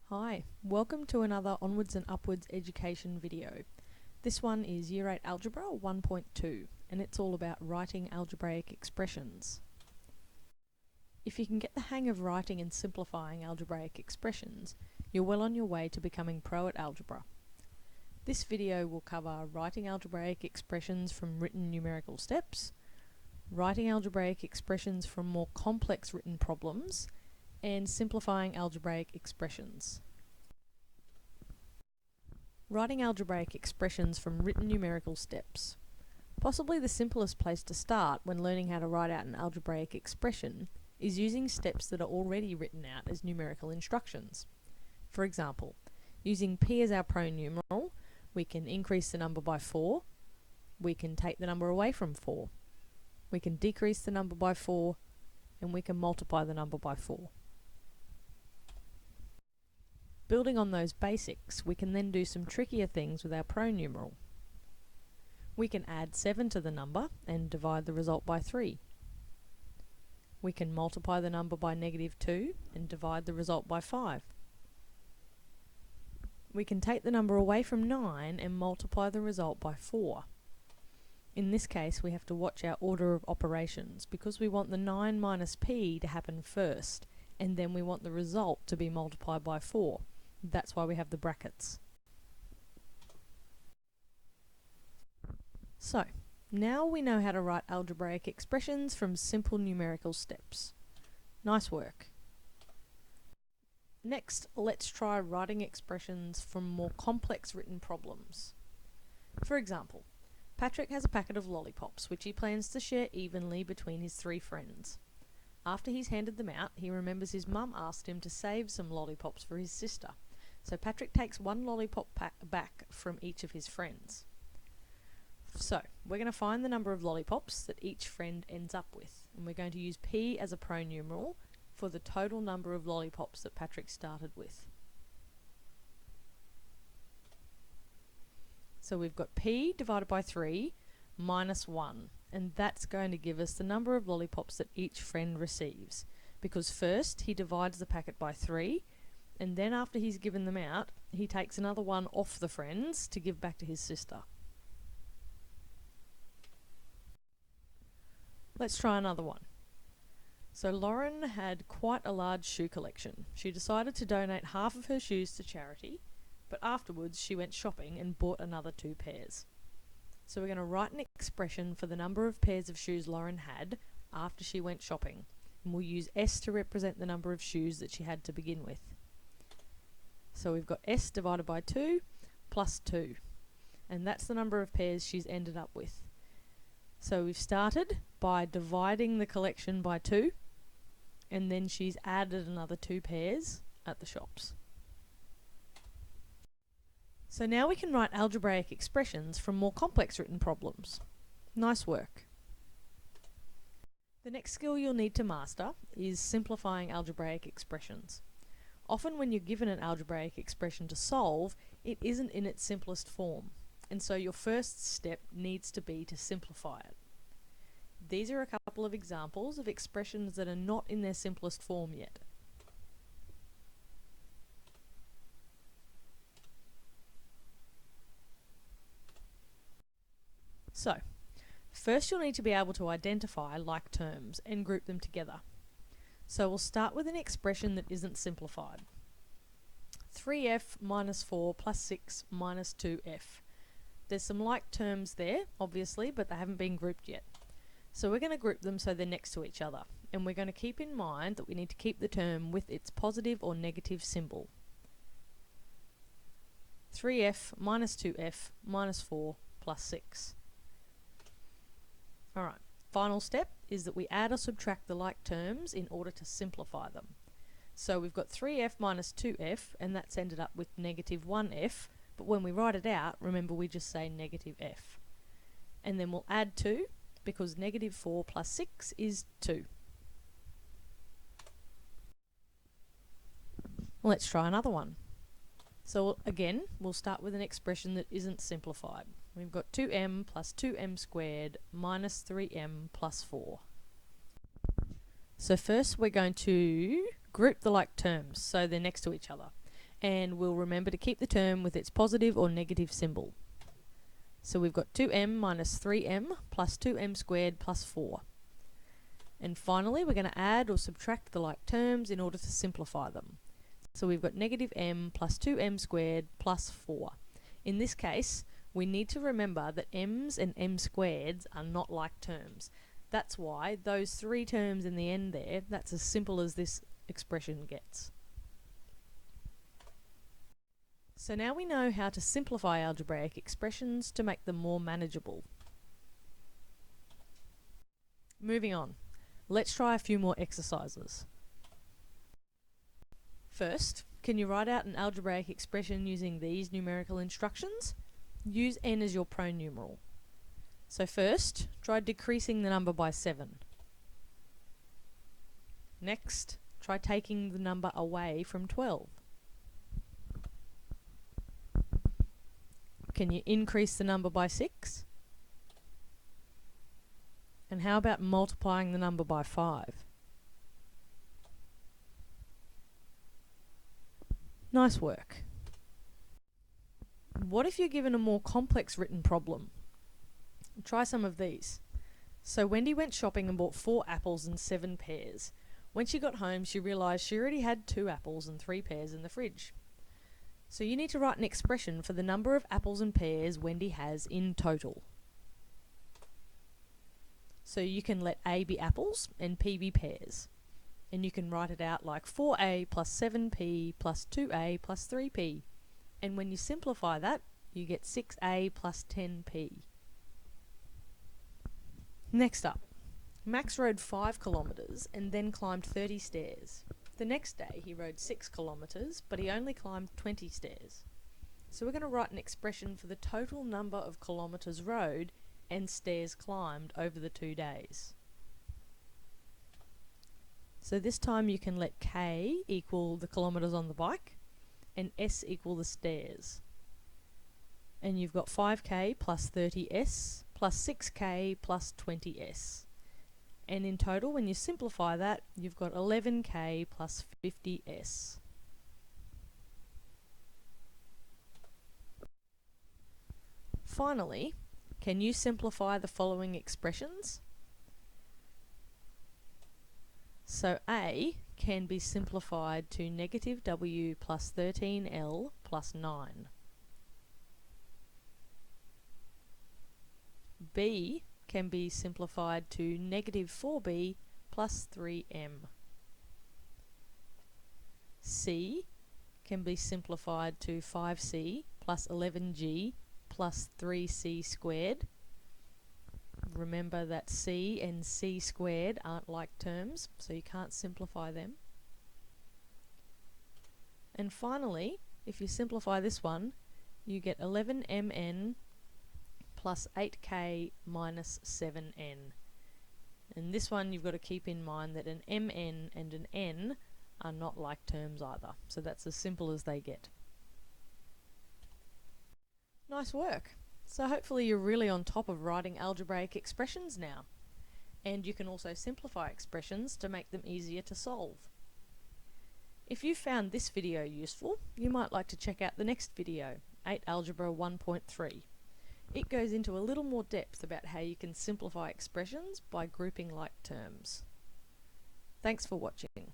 Hi, welcome to another Onwards and Upwards education video. This one is Year 8 Algebra 1.2 and it's all about writing algebraic expressions. If you can get the hang of writing and simplifying algebraic expressions, you're well on your way to becoming pro at algebra. This video will cover writing algebraic expressions from written numerical steps, writing algebraic expressions from more complex written problems, and simplifying algebraic expressions. Writing algebraic expressions from written numerical steps. Possibly the simplest place to start when learning how to write out an algebraic expression is using steps that are already written out as numerical instructions. For example, using p as our pronumeral, we can increase the number by 4, we can take the number away from 4, we can decrease the number by 4, and we can multiply the number by 4. Building on those basics, we can then do some trickier things with our pronumeral. We can add 7 to the number and divide the result by 3. We can multiply the number by -2 and divide the result by 5. We can take the number away from 9 and multiply the result by 4. In this case, we have to watch our order of operations because we want the 9 minus p to happen first, and then we want the result to be multiplied by 4. That's why we have the brackets. So, now we know how to write algebraic expressions from simple numerical steps. Nice work. Next, let's try writing expressions from more complex written problems. For example, Patrick has a packet of lollipops which he plans to share evenly between his 3 friends. After he's handed them out, he remembers his mum asked him to save some lollipops for his sister. So Patrick takes 1 lollipop back from each of his friends. So, we're going to find the number of lollipops that each friend ends up with. And we're going to use p as a pronumeral for the total number of lollipops that Patrick started with. So we've got p divided by 3 minus 1. And that's going to give us the number of lollipops that each friend receives. Because first he divides the packet by 3, and then after he's given them out, he takes another one off the friends to give back to his sister. Let's try another one. So Lauren had quite a large shoe collection. She decided to donate half of her shoes to charity, but afterwards she went shopping and bought another 2 pairs. So we're going to write an expression for the number of pairs of shoes Lauren had after she went shopping. And we'll use S to represent the number of shoes that she had to begin with. So we've got S divided by 2 plus 2. And that's the number of pairs she's ended up with. So we've started by dividing the collection by 2. And then she's added another 2 pairs at the shops. So now we can write algebraic expressions from more complex written problems. Nice work. The next skill you'll need to master is simplifying algebraic expressions. Often when you're given an algebraic expression to solve, it isn't in its simplest form, and so your first step needs to be to simplify it. These are a couple of examples of expressions that are not in their simplest form yet. So, first you'll need to be able to identify like terms and group them together. So we'll start with an expression that isn't simplified. 3f minus 4 plus 6 minus 2f. There's some like terms there, obviously, but they haven't been grouped yet. So we're going to group them so they're next to each other. And we're going to keep in mind that we need to keep the term with its positive or negative symbol. 3f minus 2f minus 4 plus 6. Alright, final step is that we add or subtract the like terms in order to simplify them. So we've got 3f minus 2f, and that's ended up with -1f, but when we write it out, remember we just say -f. And then we'll add 2, because -4 plus 6 is 2. Let's try another one. So again, we'll start with an expression that isn't simplified. We've got 2m plus 2m squared minus 3m plus 4. So first we're going to group the like terms so they're next to each other. And we'll remember to keep the term with its positive or negative symbol. So we've got 2m minus 3m plus 2m squared plus 4. And finally, we're going to add or subtract the like terms in order to simplify them. So we've got negative m plus 2m squared plus 4. In this case, we need to remember that m's and m squareds are not like terms. That's why those three terms in the end there, that's as simple as this expression gets. So now we know how to simplify algebraic expressions to make them more manageable. Moving on, let's try a few more exercises. First, can you write out an algebraic expression using these numerical instructions? Use n as your pronumeral. So first, try decreasing the number by 7. Next, try taking the number away from 12. Can you increase the number by 6? And how about multiplying the number by 5? Nice work. What if you're given a more complex written problem? Try some of these. So Wendy went shopping and bought 4 apples and 7 pears. When she got home, she realised she already had 2 apples and 3 pears in the fridge. So you need to write an expression for the number of apples and pears Wendy has in total. So you can let A be apples and P be pears. And you can write it out like 4A plus 7P plus 2A plus 3P. And when you simplify that, you get 6A plus 10P. Next up, Max rode 5 kilometres and then climbed 30 stairs. The next day he rode 6 kilometres, but he only climbed 20 stairs. So we're going to write an expression for the total number of kilometres rode and stairs climbed over the 2 days. So this time you can let K equal the kilometres on the bike and S equal the stairs. And you've got 5K plus 30S plus 6K plus 20S. And in total, when you simplify that, you've got 11K plus 50S. Finally, can you simplify the following expressions? So A can be simplified to negative W plus 13L plus 9. B can be simplified to negative 4B plus 3M. C can be simplified to 5C plus 11G plus 3C squared. Remember that C and C squared aren't like terms, so you can't simplify them. And finally, if you simplify this one, you get 11mn plus 8k minus 7n. And this one you've got to keep in mind that an mn and an n are not like terms either. So that's as simple as they get. Nice work. So hopefully you're really on top of writing algebraic expressions now. And you can also simplify expressions to make them easier to solve. If you found this video useful, you might like to check out the next video, 8 Algebra 1.3. It goes into a little more depth about how you can simplify expressions by grouping like terms. Thanks for watching.